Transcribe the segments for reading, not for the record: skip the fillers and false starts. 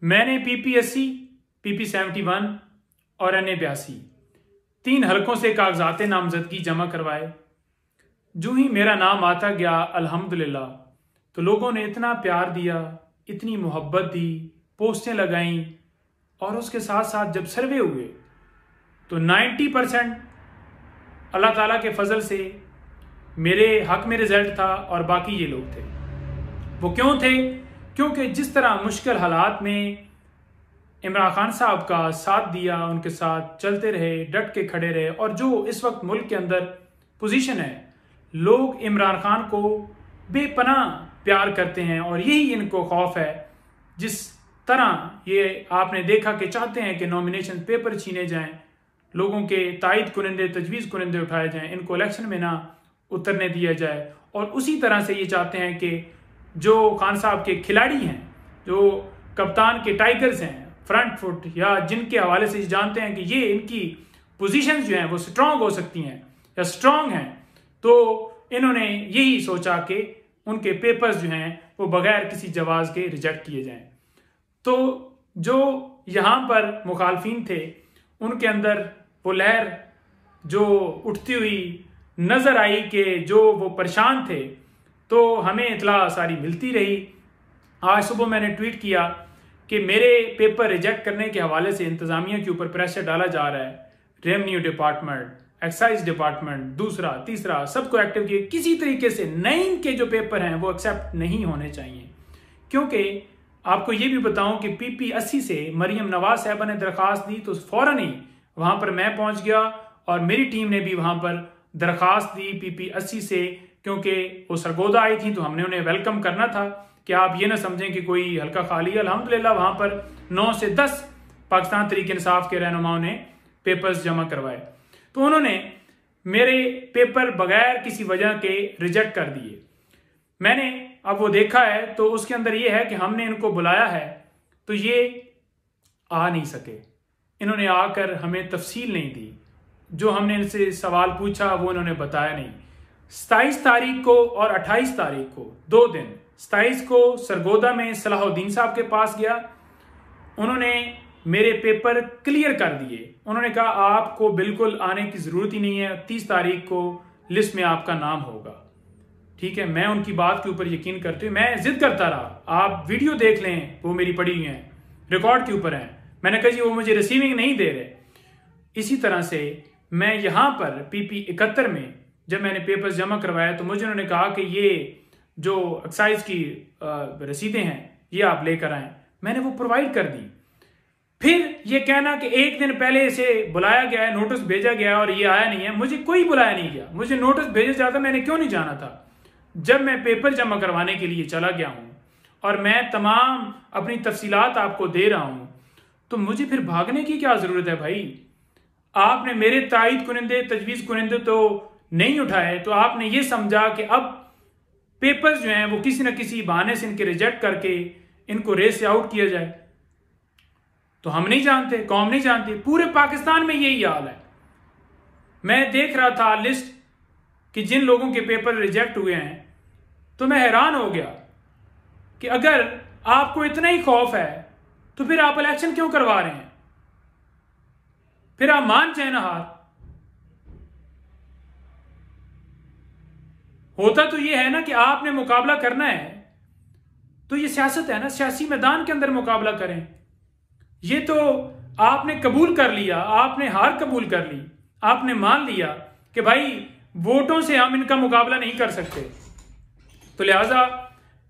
मैंने PP80, PP71 और NA82 3 हलकों से कागजात नामजदगी जमा करवाए। जो ही मेरा नाम आता गया अल्हम्दुलिल्लाह, तो लोगों ने इतना प्यार दिया, इतनी मोहब्बत दी, पोस्टें लगाईं, और उसके साथ साथ जब सर्वे हुए तो 90% अल्लाह ताला के फजल से मेरे हक में रिजल्ट था और बाकी ये लोग थे। वो क्यों थे? क्योंकि जिस तरह मुश्किल हालात में इमरान खान साहब का साथ दिया, उनके साथ चलते रहे, डट के खड़े रहे, और जो इस वक्त मुल्क के अंदर पोजीशन है, लोग इमरान खान को बेपनाह प्यार करते हैं और यही इनको खौफ है। जिस तरह ये आपने देखा कि चाहते हैं कि नॉमिनेशन पेपर छीने जाएं, लोगों के तायद कुनंदे, तजवीज़ कुनंदे उठाए जाएं, इनको इलेक्शन में ना उतरने दिया जाए, और उसी तरह से ये चाहते हैं कि जो खान साहब के खिलाड़ी हैं, जो कप्तान के टाइगर्स हैं, फ्रंट फुट, या जिनके हवाले से जानते हैं कि ये इनकी पोजीशंस जो हैं वो स्ट्रांग हो सकती हैं या स्ट्रांग हैं, तो इन्होंने यही सोचा कि उनके पेपर्स जो हैं वो बगैर किसी जवाब के रिजेक्ट किए जाएं। तो जो यहाँ पर मुखालफिन थे, उनके अंदर वो लहर जो उठती हुई नजर आई कि जो वो परेशान थे, तो हमें इतला सारी मिलती रही। आज सुबह मैंने ट्वीट किया कि मेरे पेपर रिजेक्ट करने के हवाले से इंतजामिया के ऊपर प्रेशर डाला जा रहा है। रेवेन्यू डिपार्टमेंट, एक्साइज डिपार्टमेंट, दूसरा तीसरा सबको एक्टिव किए। किसी तरीके से नईम के जो पेपर हैं वो एक्सेप्ट नहीं होने चाहिए, क्योंकि आपको ये भी बताऊं कि PP80 से मरियम नवाज साहबा ने दरख्वास्त दी तो फौरन ही वहां पर मैं पहुंच गया और मेरी टीम ने भी वहां पर दरख्वास्त दी PP80 से, क्योंकि वो सरगोदा आई थी तो हमने उन्हें वेलकम करना था कि आप ये ना समझें कि कोई हल्का खाली। अल्हम्दुलिल्लाह वहां पर 9 से 10 पाकिस्तान तहरीक इंसाफ के रहनुमाओं ने पेपर्स जमा करवाए, तो उन्होंने मेरे पेपर बगैर किसी वजह के रिजेक्ट कर दिए। मैंने अब वो देखा है तो उसके अंदर ये है कि हमने इनको बुलाया है तो ये आ नहीं सके, इन्होंने आकर हमें तफसील नहीं दी, जो हमने इनसे सवाल पूछा वो इन्होंने बताया नहीं। 27 तारीख को और 28 तारीख को 2 दिन, 27 को सरगोदा में सलाहुद्दीन साहब के पास गया, उन्होंने मेरे पेपर क्लियर कर दिए। उन्होंने कहा आपको बिल्कुल आने की ज़रूरत ही नहीं है, 30 तारीख को लिस्ट में आपका नाम होगा। ठीक है, मैं उनकी बात के ऊपर यकीन करते हुए मैं जिद करता रहा, आप वीडियो देख लें, वो मेरी पड़ी हुई हैं, रिकॉर्ड के ऊपर हैं। मैंने कहा जी वो मुझे रिसीविंग नहीं दे रहे। इसी तरह से मैं यहाँ पर PP71 में जब मैंने पेपर्स जमा करवाया तो मुझे उन्होंने कहा कि ये जो एक्साइज की रसीदें हैं ये आप लेकर आएँ। मैंने वो प्रोवाइड कर दी। फिर ये कहना कि एक दिन पहले इसे बुलाया गया है, नोटिस भेजा गया है और ये आया नहीं है। मुझे कोई बुलाया नहीं गया, मुझे नोटिस भेजा जाता मैंने क्यों नहीं जाना था। जब मैं पेपर जमा करवाने के लिए चला गया हूं और मैं तमाम अपनी तफसीलात आपको दे रहा हूं, तो मुझे फिर भागने की क्या जरूरत है भाई। आपने मेरे तायद कुनंदे, तजवीज़ कुनंदे तो नहीं उठाए, तो आपने ये समझा कि अब पेपर्स जो हैं वो किसी न किसी बहाने से इनके रिजेक्ट करके इनको रेस से आउट किया जाए। तो हम नहीं जानते, कौम नहीं जानती, पूरे पाकिस्तान में यही हाल है। मैं देख रहा था लिस्ट कि जिन लोगों के पेपर रिजेक्ट हुए हैं, तो मैं हैरान हो गया कि अगर आपको इतना ही खौफ है तो फिर आप इलेक्शन क्यों करवा रहे हैं? फिर आप मान जाए ना हार। होता तो ये है ना कि आपने मुकाबला करना है तो ये सियासत है ना, सियासी मैदान के अंदर मुकाबला करें। ये तो आपने कबूल कर लिया, आपने हार कबूल कर ली, आपने मान लिया कि भाई वोटों से हम इनका मुकाबला नहीं कर सकते, तो लिहाजा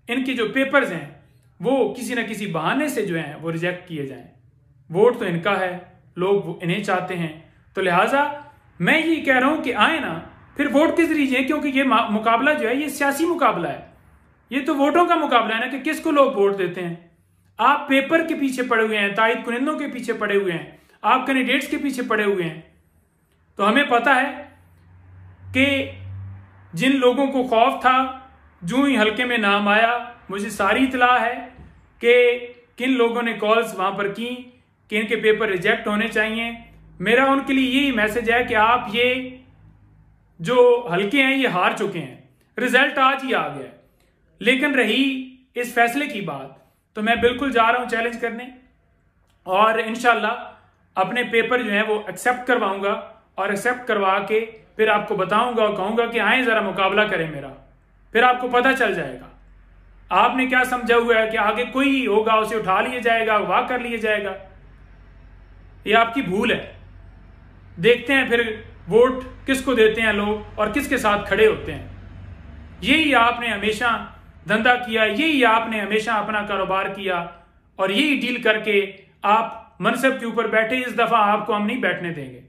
इनके जो पेपर्स हैं वो किसी न किसी बहाने से जो हैं वो रिजेक्ट किए जाएं। वोट तो इनका है, लोग इन्हें चाहते हैं, तो लिहाजा मैं ये कह रहा हूं कि आए ना, फिर वोट किस लीजिए, क्योंकि ये मुकाबला जो है ये सियासी मुकाबला है, ये तो वोटों का मुकाबला है ना कि किसको लोग वोट देते हैं। आप पेपर के पीछे पड़े हुए हैं, तायद कुनंदों के पीछे पड़े हुए हैं, आप कैंडिडेट्स के पीछे पड़े हुए हैं। तो हमें पता है कि जिन लोगों को खौफ था, जो ही हल्के में नाम आया, मुझे सारी इतला है कि किन लोगों ने कॉल्स वहां पर की कि इनके पेपर रिजेक्ट होने चाहिए। मेरा उनके लिए यही मैसेज है कि आप ये जो हल्के हैं ये हार चुके हैं, रिजल्ट आज ही आ गया। लेकिन रही इस फैसले की बात, तो मैं बिल्कुल जा रहा हूं चैलेंज करने और इंशाल्लाह अपने पेपर जो है वो एक्सेप्ट करवाऊंगा और एक्सेप्ट करवा के फिर आपको बताऊंगा और कहूंगा कि आए जरा मुकाबला करें मेरा, फिर आपको पता चल जाएगा। आपने क्या समझा हुआ है कि आगे कोई होगा उसे उठा लिया जाएगा, अगवा कर लिया जाएगा, ये आपकी भूल है। देखते हैं फिर वोट किसको देते हैं लोग और किसके साथ खड़े होते हैं। यही आपने हमेशा धंधा किया, यही आपने हमेशा अपना कारोबार किया और यही डील करके आप मनसब के ऊपर बैठे। इस दफा आपको हम नहीं बैठने देंगे।